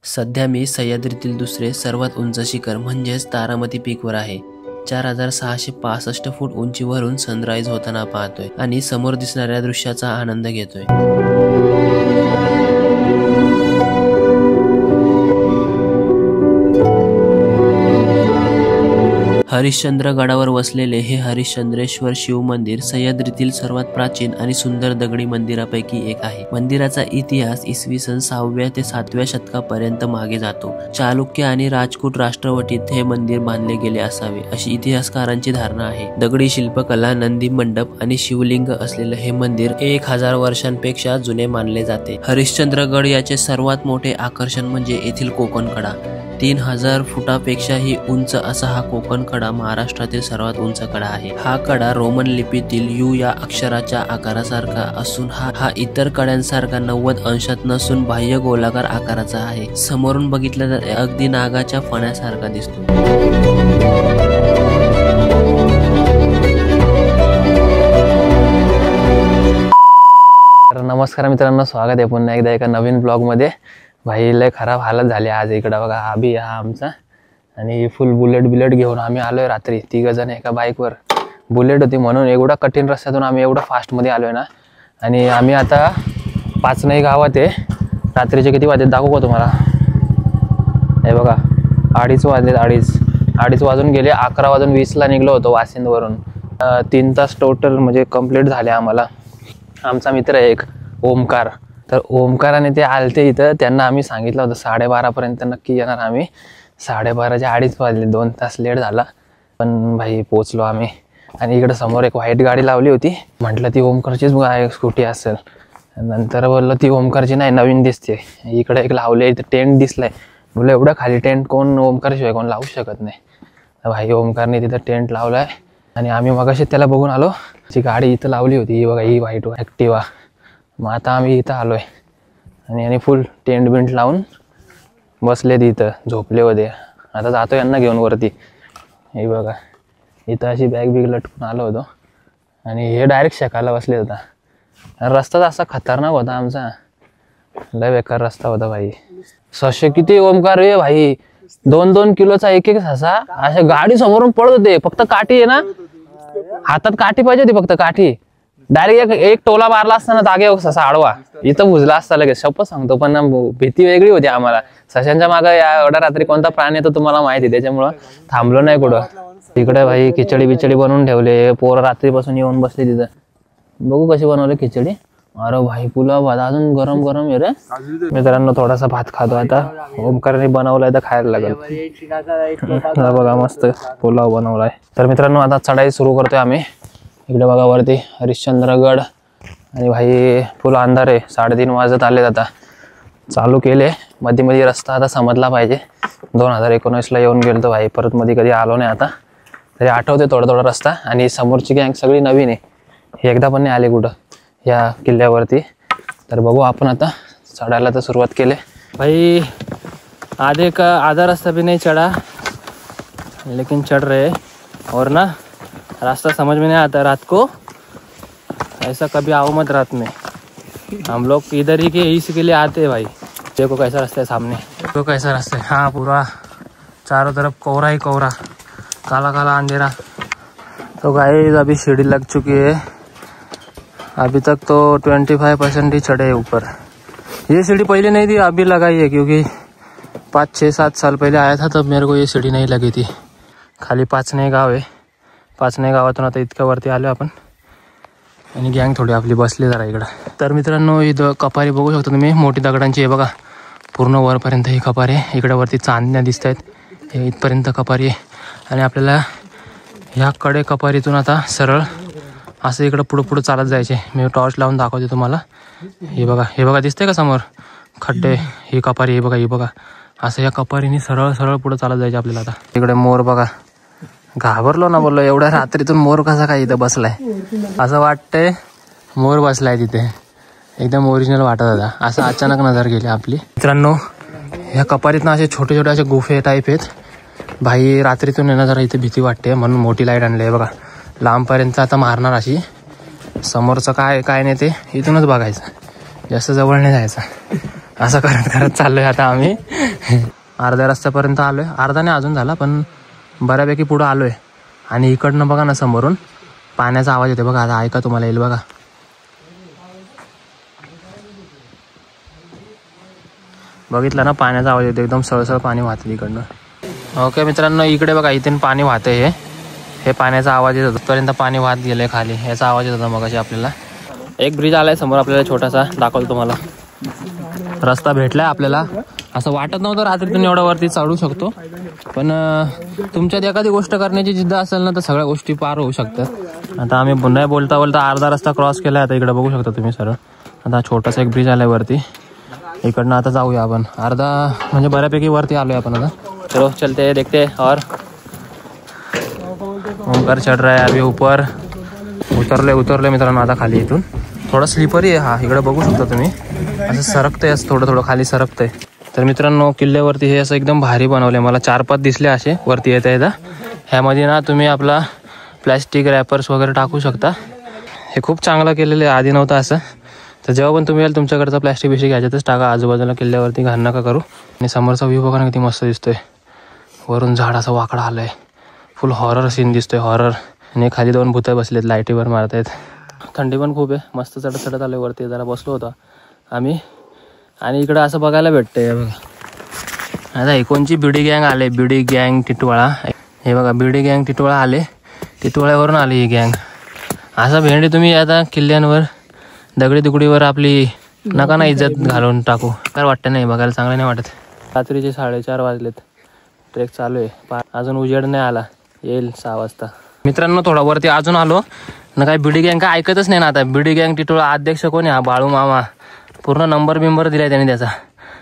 सध्या मी सह्याद्रीतील दुसरे सर्वात उंच शिखर म्हणजेच तारामती पीकवर आहे. 4665 फूट उंचीवरून सनराइज होताना पाहतोय आणि समोर दिसणाऱ्या दृश्याचा आनंद घेतोय. हरिश्चंद्र गडावर वसलेले हे हरिश्चंद्रेश्वर शिव मंदिर सह्याद्रीतील सर्वात प्राचीन आणि सुंदर दगडी मंदिरापैकी एक आहे. मंदिराचा इतिहास इसवी सन 6व्या ते 7व्या शतकापर्यंत मागे जातो. चालुक्य आणि राजपूत राष्ट्रवटीत हे मंदिर बांधले गेले असावे अशी इतिहासकारांची धारणा आहे. दगडी शिल्पकला, नंदी मंडप आणि शिवलिंग असलेले हे मंदिर 1000 वर्षांपेक्षा जुने मानले जाते. हरिश्चंद्रगड याचे सर्वात मोठे आकर्षण म्हणजे येथील कोकण कडा. 3000 फुटापेक्षाही उंच असा हा कोकण कडा महाराष्ट्रातील सर्वात उंच कडा आहे. हा कडा रोमन लिपीतील यू या अक्षराच्या आकारासारखा असून हा इतर कड्यांसारखा 90 अंशात नसून बाह्य गोलाकार आकाराचा आहे. समोरून बघितलं तर अगदी नागाच्या फण्यासारखा दिसतो. नमस्कार मित्रांनो, स्वागत आहे पुन्हा एकदा एका नवीन ब्लॉग मध्ये. भाई लय खराब हालत झाली आज. इकडं बघा अभि हा आमचा आणि फुल बुलेट घेऊन आम्ही आलोय रात्री. 3 जण एका बाईकवर. बुलेट होती म्हणून एवढा कठीण रस्त्यातून आम्ही एवढा फास्टमध्ये आलोय ना. आणि आम्ही आता पाचनई गावात आहे. रात्रीचे किती वाजले दाखवू का तुम्हाला? हे बघा 2:30 वाजलेत. 2:30 वाजून गेले. 11:20 निघलो होतो वासिंदवरून. 3 तास टोटल म्हणजे कंप्लीट झाले आम्हाला. आमचा मित्र आहे एक ओमकार, तर ओमकाराने ते आलते इथं. त्यांना आम्ही सांगितलं होतं 12:30पर्यंत नक्की येणार आम्ही. 12:30चे 2:30 वाजले. 2 तास लेट झाला पण भाई पोचलो आम्ही. आणि इकडे समोर एक व्हाईट गाडी लावली होती. म्हटलं ती ओमकारचीच स्कूटी असेल. नंतर बोललो ती ओमकारची नाही, नवीन दिसते. इकडे एक लावले, इथं टेंट दिसलाय. बोललो एवढं खाली टेंट कोण ओमकारशिवाय कोण लावू शकत नाही. तर भाई ओमकारने तिथं टेंट लावलाय. आणि आम्ही मगाशी त्याला बघून आलो. ती गाडी इथं लावली होती, ही बघा ही व्हाईट ॲक्टिवा. मग आता आम्ही इथं आलोय आणि फुल टेंट बिंट लावून बसले इथं, झोपले होते. आता जातो यांना घेऊन वरती. हे बघा इथं अशी बॅग बिग लटकून आलो होतो आणि हे डायरेक्ट शेकायला बसले होता. रस्ता असा खतरनाक होता आमचा, लय बेकार रस्ता होता भाई. सशे किती ओमकार रे भाई, 2-2 किलोचा एक ससा. अशा गाडी समोरून पळत होते. फक्त काठी आहे ना, हातात काठी पाहिजे होती, फक्त काठी. डायरेक्ट एक टोला मारला असताना जागे ससा आडवा इथं भुजला असता लगेच. शपथ सांगतो. पण भीती वेगळी होती आम्हाला. सशांच्या मागे एवढ्या रात्री कोणता प्राणी येतो तुम्हाला माहिती, त्याच्यामुळं थांबलो नाही कुठं. तिकडे भाई खिचडी बिचडी बनवून ठेवले. पोरं रात्रीपासून येऊन बसले तिथं. बघू कशी बनवले खिचडी. अरे भाई पुलाव अजून गरम गरम आहे रे. मित्रांनो थोडासा भात खातो आता. ओमकारने बनवलाय तर खायला लागेल. बघा मस्त पुलाव बनवलाय. तर मित्रांनो आता चढाई सुरू करतोय आम्ही. इकडे बघा वरती हरिश्चंद्रगड. आणि भाई फुल अंधार आहे. 3:30 वाजत आलेत आता. चालू केले. मध्ये रस्ता आता समजला पाहिजे. 2019ला येऊन गेलो तर भाई परत मध्ये कधी आलो नाही. आता तरी आठवते थोडा रस्ता. आणि समोरची गँग सगळी नवीन आहे. हे एकदा पण नाही आले कुठं या किल्ल्यावरती. तर बघू आपण आता चढायला तर सुरुवात केले. भाई आधा रास्ता भी नहीं चढ़ा लेकिन चढ़ रहे. और ना रास्ता समझ में नहीं आता रात को. ऐसा कभी आओ मत रात में. हम लोग इधर ही के इसके लिए आते हैं भाई. देखो कैसा रास्ता है सामने. देखो कैसा रास्ता है. हाँ पूरा चारों तरफ कोहरा ही कोहरा, काला काला अंधेरा. तो गाइस अभी सीढ़ी लग चुकी है. अभी तक तो 25% ही चढ़े ऊपर. ये सीढ़ी पहले नहीं थी, अभी लगाई है. क्योंकि 5-6-7 साल पहले आया था तब मेरे को ये सीढ़ी नहीं लगी थी. खाली पाचनई गाव आहे. पाचनई गावातून आता इतक्या वरती आलो आपण. आणि गँग थोडी आपली बसली जरा इकडं. तर मित्रांनो इथं कपारी बघू शकता तुम्ही, मोठी दगडांची आहे बघा. पूर्ण वरपर्यंत ही कपारी आहे. इकडे वरती चांदण्या दिसत आहेत. हे इथपर्यंत कपारी आहे. आणि आपल्याला ह्या कडे कपारीतून आता सरळ असं इकडं पुढं चालत जायचे. मी टॉर्च लावून दाखवते तुम्हाला. हे बघा दिसतंय का समोर खड्डे. ही कपारी हे बघा, ही बघा. असं या कपारीने सरळ पुढं चालत जायचे आपल्याला. आता इकडे मोर बघा. घाबरलो ना, बोललो एवढ्या रात्रीतून मोर कसा काय इथं बसलाय. असं वाटतंय मोर बसलाय तिथे. एकदम ओरिजिनल वाटत होता. असं अचानक नजर गेली आपली. मित्रांनो ह्या कपारीतनं असे छोटे असे गुफे टाईप आहेत. भाई रात्रीतून येणं जरा इथे भीती वाटते म्हणून मोठी लाईट आणली आहे बघा. लांबपर्यंत आता मारणार अशी. समोरचं काय नाही ते इथूनच बघायचं. जास्त जवळ नाही जायचं. असं करत करत चाललोय आता आम्ही. अर्ध्या रस्त्यापर्यंत आलोय, अर्धा नाही अजून झाला पण बऱ्यापैकी पुढं आलोय. आणि इकडनं बघा ना समोरून पाण्याचा आवाज येतो बघा. आता ऐका, तुम्हाला येईल बघा. बघितलं ना, पाण्याचा आवाज येतो, एकदम सळसळ पाणी वाहतं इकडनं. ओके मित्रांनो, इकडे बघा, इथून पाणी वाहतंय. हे पाण्याचा आवाज येत होता, पर्यंत पाणी वाहत गेलंय खाली, याचा आवाज येत होता मगाशी आपल्याला. एक ब्रिज आलाय समोर आपल्याला, छोटासा दाखवतो तुम्हाला. रस्ता भेटलाय आपल्याला. असं वाटत नव्हतं रात्रीतून एवढ्या वरती चढू शकतो, पण तुमच्यात एखादी गोष्ट करण्याची जिद्द असेल ना तर सगळ्या गोष्टी पार होऊ शकतात. आता आम्ही पुन्हा बोलता बोलता अर्धा रस्ता क्रॉस केलाय. आता इकडे बघू शकता तुम्ही सरळ. आता छोटासा एक ब्रिज आलाय वरती, इकडनं आता जाऊया आपण. अर्धा म्हणजे बऱ्यापैकी वरती आलोय आपण आता. चलो चलते देखते. और ओमकार चढ रहा है अभी ऊपर. उतरले मित्रांनो आता खाली. इथून थोडा स्लिपरी आहे हा, इकडे बघू शकता तुम्ही. असं सरकतंय, असं थोडं थोडं खाली सरकतंय. तर मित्रांनो, किल्ल्यावरती हे असं एकदम भारी बनवलंय. मला 4-5 दिसले असे वरती येता येता. ह्यामध्ये ना तुम्ही आपला प्लॅस्टिक रॅपर्स वगैरे टाकू शकता. हे खूप चांगलं केलेलं आहे, आधी नव्हतं असं. तर जेव्हा पण तुम्ही याल तुमच्याकडचा प्लॅस्टिक बिस्टिक ह्याच्यातच टाका. आजूबाजूला किल्ल्यावरती घाण नका करू. आणि समोरचा व्ह्यू बघा ना किती मस्त दिसतोय. वरून झाड असं वाकडा आलंय, फुल हॉरर सीन दिसतोय, हॉरर. आणि खाली 2 भूतं बसलेत, लाईटीवर मारतायत. थंडी पण खूप आहे. मस्त चढत चढत आलोय वरती, जरा बसलो होतो आम्ही. आणि इकडं असं बघायला भेटतंय बघा. आता कोणची बीडी गँग आले, बीडी गँग टिटवाळा. हे बघा, बीडी गँग टिटवाळा आले, टिटवाळ्यावरून आली ही गँग. असा भेंडी तुम्ही आता किल्ल्यांवर दगडी दुगडीवर आपली नका ना इज्जत घालून टाकू. काय वाटतं नाही, बघायला चांगलं नाही वाटत. रात्रीचे 4:30 वाजलेत, ट्रेक चालू आहे. अजून उजेड नाही आला, येईल 6 वाजता. मित्रांनो, थोडा वरती अजून आलो ना. काय बीडी गँग काय ऐकतच नाही ना आता. बीडी गँग टिटोळा अध्यक्ष कोण आहे हा? बाळू मामा. पूर्ण नंबर बिंबर दिलाय त्याने त्याचा,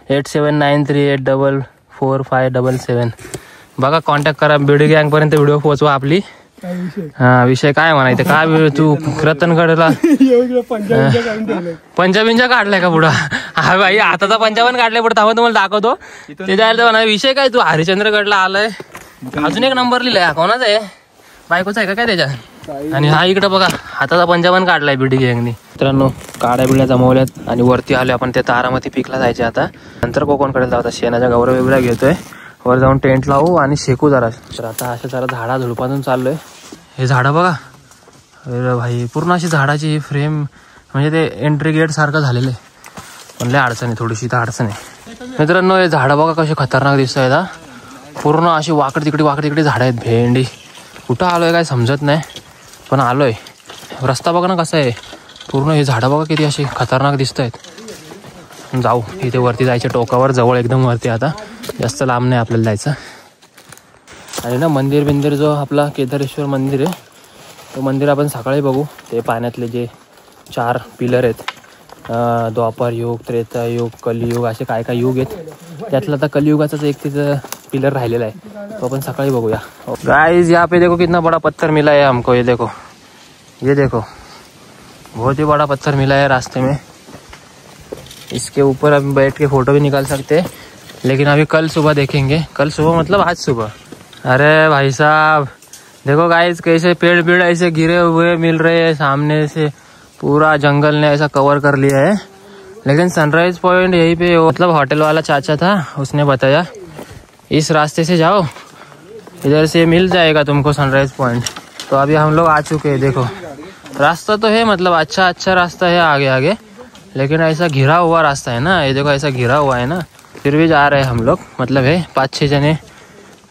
8793844577. बघा, कॉन्टॅक्ट करा बीडी गँगपर्यंत, व्हिडिओ पोहोचवा आपली. हा, विषय काय म्हणायचं? काय तू रतनगडला पंजाबींच्या काढलाय का पुढं? हा भाई, आताचा 55 काढलाय पुढे. थांबा तुम्हाला दाखवतो. ते जायला म्हणा, विषय काय? तू हरिश्चंद्रगडला आलाय, अजून एक नंबर लिहिलाय. कोणाचा आहे? बायकोचा आहे का काय त्याच्या? आणि हा इकडं बघा, हाताचा 55 काढलाय बीडी गँगनी. मित्रांनो, काड्या बिड्या जमवल्यात आणि वरती आले आपण. त्या तारामती पीकला जायचे आता. नंतर कोकणकडे जाऊ. शेणाच्या गौरव बिबऱ्या घेतोय, वर जाऊन टेंट लावू आणि शेकू जरा. तर आता अशा जरा झाडा झुडपातून चाललोय. हे झाडं बघा, अरे भाई, पूर्ण अशी झाडाची फ्रेम, म्हणजे ते एंट्री गेट सारखं झालेलं आहे. पण लय अडचण आहे, थोडीशी तर अडचण आहे. मित्रांनो, हे झाडं बघा कसे खतरनाक दिसत आहेत. पूर्ण अशी वाकड तिकडे झाडं आहेत. भेंडी कुठं आलोय काय समजत नाही, पण आलोय. रस्ता बघा ना कसा आहे. पूर्ण हे झाडं बघा किती अशी खतरनाक दिसत आहेत. जाऊ, इथे वरती जायच्या टोकावर, जवळ एकदम वरती. आता जास्त लांब नाही आपल्याला जायचं. आणि ना मंदिर जो आपला केदारेश्वर मंदिर आहे, तो मंदिर आपण सकाळी बघू. ते पाण्यातले जे 4 पिलर आहेत, द्वापर युग, त्रेता युग, कलियुग, असे काय काय युग आहेत. त्यातलं आता कलियुगाचाच एक तिथं पिलर राहिलेला आहे, तो आपण सकाळी बघूया. गाइस, यहाँ पे देखो कितना बड़ा पत्थर मिला है हमको. ये देखो बहुत ही बड़ा पत्थर मिला है रास्ते में. इसके ऊपर हम बैठ के फोटो भी निकाल सकते हैं, लेकिन अभी कल सुबह देखेंगे. कल सुबह मतलब आज सुबह. अरे भाई साहब, देखो गाइस, कैसे पेड़ ऐसे गिरे हुए मिल रहे हैं सामने से. पूरा जंगल ने ऐसा कवर कर लिया है. लेकिन सनराइज पॉइंट यहीं पे, मतलब होटल वाला चाचा था, उसने बताया इस रास्ते से जाओ, इधर से मिल जाएगा तुमको सनराइज पॉइंट. तो अभी हम लोग आ चुके हैं. देखो, रास्ता तो है, मतलब अच्छा रास्ता है आगे, लेकिन ऐसा घिरा हुआ रास्ता है ना. ये देखो, ऐसा घिरा हुआ है ना. फिर भी जा रहे हैं हम लोग, मतलब है 5-6 जने,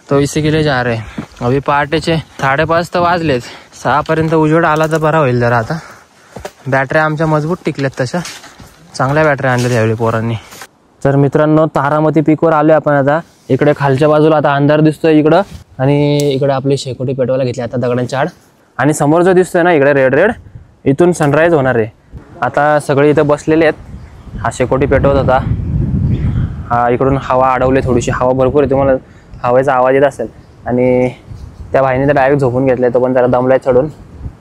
तो इसी के लिए जा रहे हैं. अभी पहाटेचे 5:30 तर वाजलेत. 6 पर्यंत उजेड आला तर बरा होईल जरा. आता बॅटऱ्या आमच्या मजबूत टिकल्यात, तशा चांगल्या बॅटऱ्या आणल्या त्यावेळी पोरांनी. तर मित्रांनो, तारामती पीकवर आलोय आपण आता. इकडे खालच्या बाजूला आता अंधार दिसतोय इकडं, आणि इकडे आपली शेकोटी पेटवायला घेतली आता दगडांची आड. आणि समोर जो दिसतोय ना इकडे रेड, इथून सनराईज होणार आहे. आता सगळे इथं बसलेले आहेत. हा शेकोटी पेटवत होता. हा इकडून हवा अडवली थोडीशी, हवा भरपूर आहे, तुम्हाला हवेचा आवाज येत असेल. आणि त्या भाईने तर डायरेक्ट झोपून घेतलाय, तो पण जरा दमलाय चढून.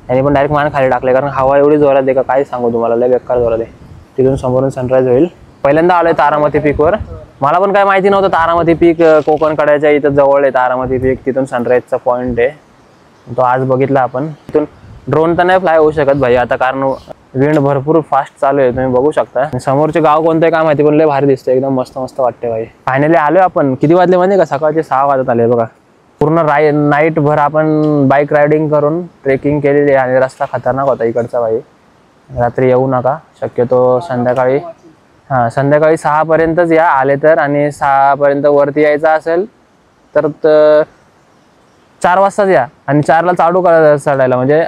आणि पण डायरेक्ट मान खाली टाकले, कारण हवा एवढी जोरात आहे का काय सांगू तुम्हाला, लय बेकार जोरात आहे. तिथून समोरून सनराईज होईल. पहिल्यांदा आलोय तारामती पीकवर. मला पण काय माहिती नव्हतं तारामती पीक कोकण कड्याच्या इथं जवळ आहे तारामती पीक. तिथून सनराईजचा पॉईंट आहे, तो आज बघितला आपण. तिथून ड्रोन तर नाही फ्लाय होऊ शकत भाई आता, कारण विंड भरपूर फास्ट चालू आहे, तुम्ही बघू शकता. समोरचे गाव कोणतं काय माहिती पण लय भारी दिसते, एकदम मस्त मस्त वाटते भाई. फायनली आलोय आपण. किती वाजले म्हणजे का, सकाळचे 6 वाजत आले बघा. पूर्ण नाईट भर आपण बाईक रायडिंग करून ट्रेकिंग केलेली आणि रस्ता खतरनाक होता इकडचा भाई. रात्री येऊ नका शक्यतो, संध्याकाळी संध्याकाळी 6 पर्यंतच या आले तर. आणि 6 पर्यंत वरती यायचं असेल तर 4 वाजताच या आणि 4ला चालू करा चढायला, म्हणजे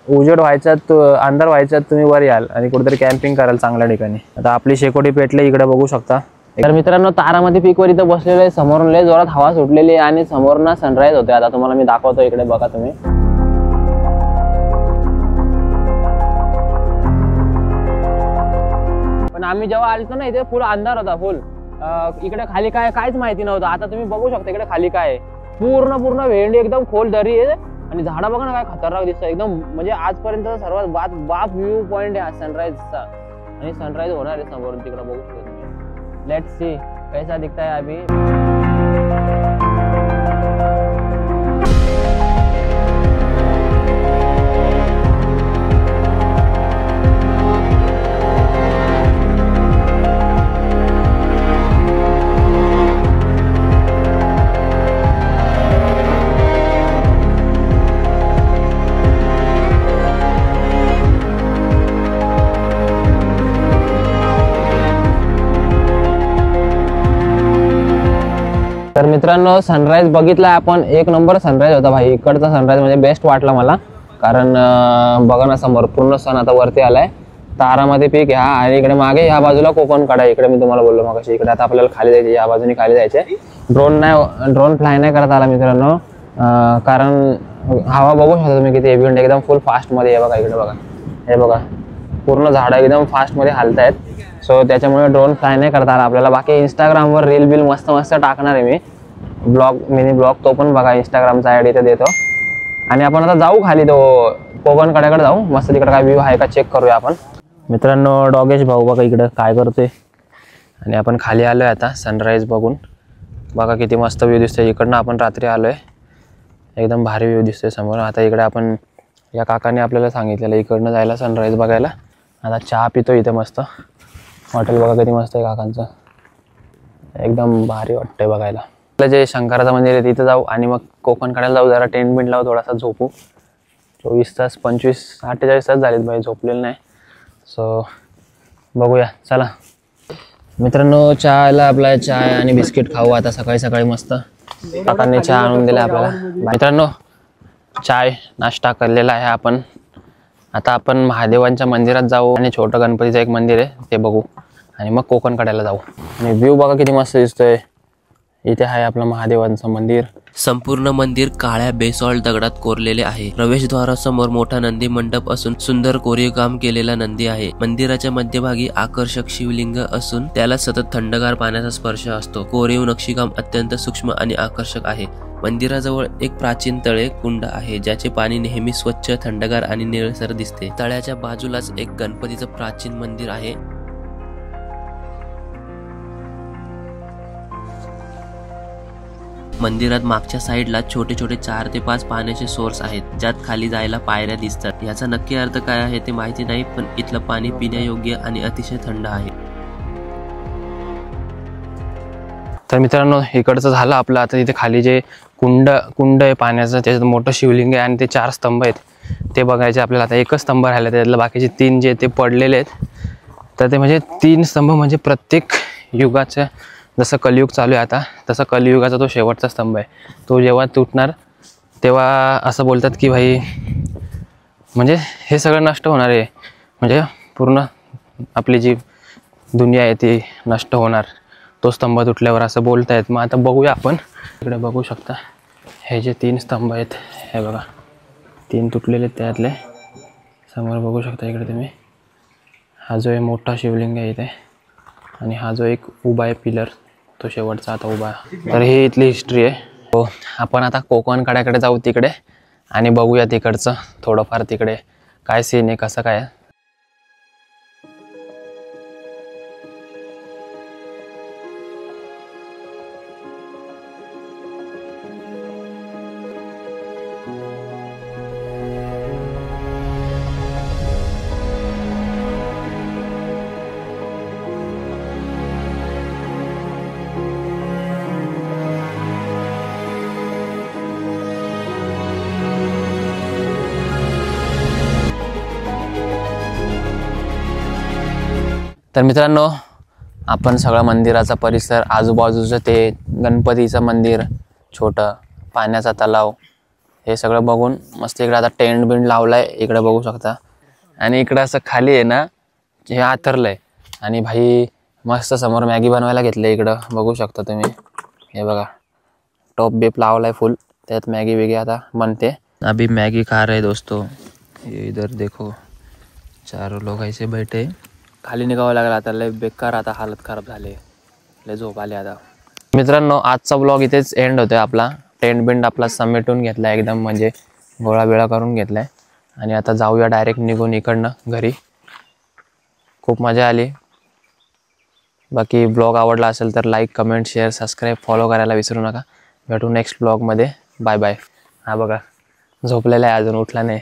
उजेड व्हायच्यात अंधार व्हायच्यात तुम्ही वर याल आणि कुठेतरी कॅम्पिंग कराल चांगल्या ठिकाणी. आता आपली शेकोटी पेटले इकडे बघू शकता. तर मित्रांनो तारामध्ये पीकवर इथं बसलेलं आहे. समोरून लय जोरात हवा सुटलेली आहे आणि समोरनं सनराईज होते. आता तुम्हाला मी दाखवतो, इकडे बघा तुम्ही. पण आम्ही जेव्हा आलो ना इथे फुल अंधार होता, फुल. इकडे खाली काय काहीच माहिती नव्हतं. आता तुम्ही बघू शकता इकडे खाली काय आहे. पूर्ण भेंडी, एकदम खोल दरी आहे आणि झाडं बघा ना काय खतरनाक दिसतं एकदम. म्हणजे आजपर्यंत सर्वात बाप व्ह्यू पॉइंट आहे सनराईजचा. आणि सनराईज होणार आहे समोरून, तिकडे बघू शकता तुम्ही. लेट्स सी कैसा दिखता है अभी. तर मित्रांनो सनराईज बघितला आपण, 1 नंबर सनराईज होता भाई. इकडचा सनराईज म्हणजे बेस्ट वाटला मला, कारण बघा ना समोर पूर्ण सन आता वरती आलाय. तारामध्ये पीक ह्या आणि इकडे मागे ह्या बाजूला कोकण कडा. इकडे मी तुम्हाला बोललो मग कशी इकडे आता आपल्याला खाली जायचे, या बाजूने खाली जायचे. ड्रोन फ्लाय नाही करत आला मित्रांनो, कारण हवा बघू शकता तुम्ही किती हेवी विंड, एकदम फुल फास्ट मध्ये. हे बघा इकडे बघा, हे बघा पूर्ण झाडं एकदम फास्ट मध्ये हालतायत. सो त्याच्यामुळे ड्रोन फ्लाय नाही करता आला आपल्याला. बाकी इंस्टाग्रामवर रील बिल मस्त मस्त टाकणार आहे मी, मिनी ब्लॉग, तो पण बघा. इंस्टाग्रामचा आयडी इथे देतो. आणि आपण आता जाऊ खाली, तो कोकण कड्याकडे जाऊ, मस्त तिकडे काय व्ह्यू आहे का चेक करूया आपण. मित्रांनो डॉगेश भाऊ बघा इकडे काय करतोय. आणि आपण खाली आलोय आता सनराईज बघून. बघा किती मस्त व्ह्यू दिसतोय. इकडनं आपण रात्री आलोय, एकदम भारी व्ह्यू दिसतोय समोर. आता इकडे आपण, या काकाने आपल्याला सांगितलेलं इकडनं जायला सनराईज बघायला. आता चहा पितो इथे मस्त. हॉटेल बघा किती मस्त आहे काकांचं, एकदम भारी वाटतंय बघायला. जे शंकराचं मंदिर आहे तिथं जाऊ आणि मग कोकण कड्याला जाऊ. जरा टेंट बिंट लावू, थोडासा झोपू. 24 तास 48 तास झालेत भाई झोपलेलं नाही. सो बघूया चला मित्रांनो. चहाला आपला चाय आणि बिस्किट खाऊ आता सकाळी सकाळी मस्त. काकांनी चहा आणून दिला आपल्याला. मित्रांनो चाय नाश्ता करलेला आहे आपण. आता आपण महादेवांच्या मंदिरात जाऊ आणि छोटं गणपतीचं एक मंदिर आहे ते बघू आणि मग कोकण कड्याला जाऊ. आणि व्ह्यू बघा किती मस्त दिसतोय. इथे आहे आपलं महादेवांचं मंदिर. संपूर्ण मंदिर काळ्या बेसॉल्ट दगडात कोरलेले आहे. प्रवेशद्वारासमोर मोठा नंदी मंडप असून सुंदर कोरीव काम केलेला नंदी आहे. मंदिराच्या मध्यभागी आकर्षक शिवलिंग असून त्याला सतत थंडगार पाण्याचा स्पर्श असतो. कोरीव नक्षीकाम अत्यंत सूक्ष्म आणि आकर्षक आहे. मंदिराजवळ एक प्राचीन तळे कुंड आहे, ज्याचे पाणी नेहमी स्वच्छ, थंडगार आणि निळसर दिसते. तळ्याच्या बाजूलाच एक गणपतीचं प्राचीन मंदिर आहे. मंदिरात मागच्या साईडला छोटे छोटे 4 ते 5 पाण्याचे सोर्स आहेत, ज्यात खाली जायला पायऱ्या दिसतात. याचा नक्की अर्थ काय आहे ते माहिती नाही, पण इथलं पाणी पिण्यायोग्य आणि अतिशय थंड आहे. तर मित्रांनो इकडचं झालं आपलं. आता इथे खाली जे कुंड आहे पाण्याचं, त्याच्यात मोठं शिवलिंग आहे आणि ते 4 स्तंभ आहेत ते बघायचे आपल्याला. आता एकच स्तंभ राहिला, त्यातलं बाकीचे 3 जे ते पडलेले आहेत. तर ते म्हणजे 3 स्तंभ म्हणजे प्रत्येक युगाचं, जसं कलियुग चालू आहे आता तसं कलियुगाचा तो शेवटचा स्तंभ आहे. तो जेव्हा तुटणार तेव्हा असं बोलतात की भाई म्हणजे हे सगळं नष्ट होणार आहे, म्हणजे पूर्ण आपली जी दुनिया आहे ती नष्ट होणार तो स्तंभ तुटल्यावर, असं बोलतायत. मग आता बघूया आपण. इकडे बघू शकता हे जे 3 स्तंभ आहेत, हे बघा 3 तुटलेले त्यातले. समोर बघू शकता इकडे तुम्ही, हा जो आहे मोठा शिवलिंग आहे इथे आणि हा जो एक उभा आहे पिलर, तो शेवटचा आता उभा आहे. तर ही इथली हिस्ट्री आहे. हो आपण आता कोकण कड्याकडे जाऊ तिकडे आणि बघूया तिकडचं थोडंफार, तिकडे काय सीन आहे, कसं काय. तर मित्रांनो, आपण सगळा मंदिराचा परिसर, आजूबाजूचं ते गणपतीचं मंदिर, छोटं पाण्याचा तलाव, हे सगळं बघून मस्त इकडे आता टेंट बिंट लावलाय इकडे बघू शकता. आणि इकडं असं खाली आहे ना, हे आथरलंय. आणि भाई मस्त समोर मॅगी बनवायला घेतलं इकडं बघू शकता तुम्ही. हे बघा टॉप बेप लावलाय फुल, त्यात मॅगी वेगी आता बनते. अभी मैगी खा रहे दोस्तों. ये इधर देखो 4 लोग ऐसे बैठे. खाली निघावं लागलं आता, लय बेकार आता हालत खराब झाले, लय झोप आले आता. मित्रांनो, आजचा ब्लॉग इथेच एंड होतोय आपला. टेंट बिंट आपला समेटून घेतला एकदम, म्हणजे गोळा बिळा करून घेतलाय. आणि आता जाऊया डायरेक्ट निघून इकडनं घरी. खूप मजा आली. बाकी ब्लॉग आवडला असेल तर like, comment, share, subscribe, follow करायला विसरू नका. भेटू नेक्स्ट ब्लॉगमध्ये. Bye bye. हा बघा झोपलेला आहे, अजून उठला नाही.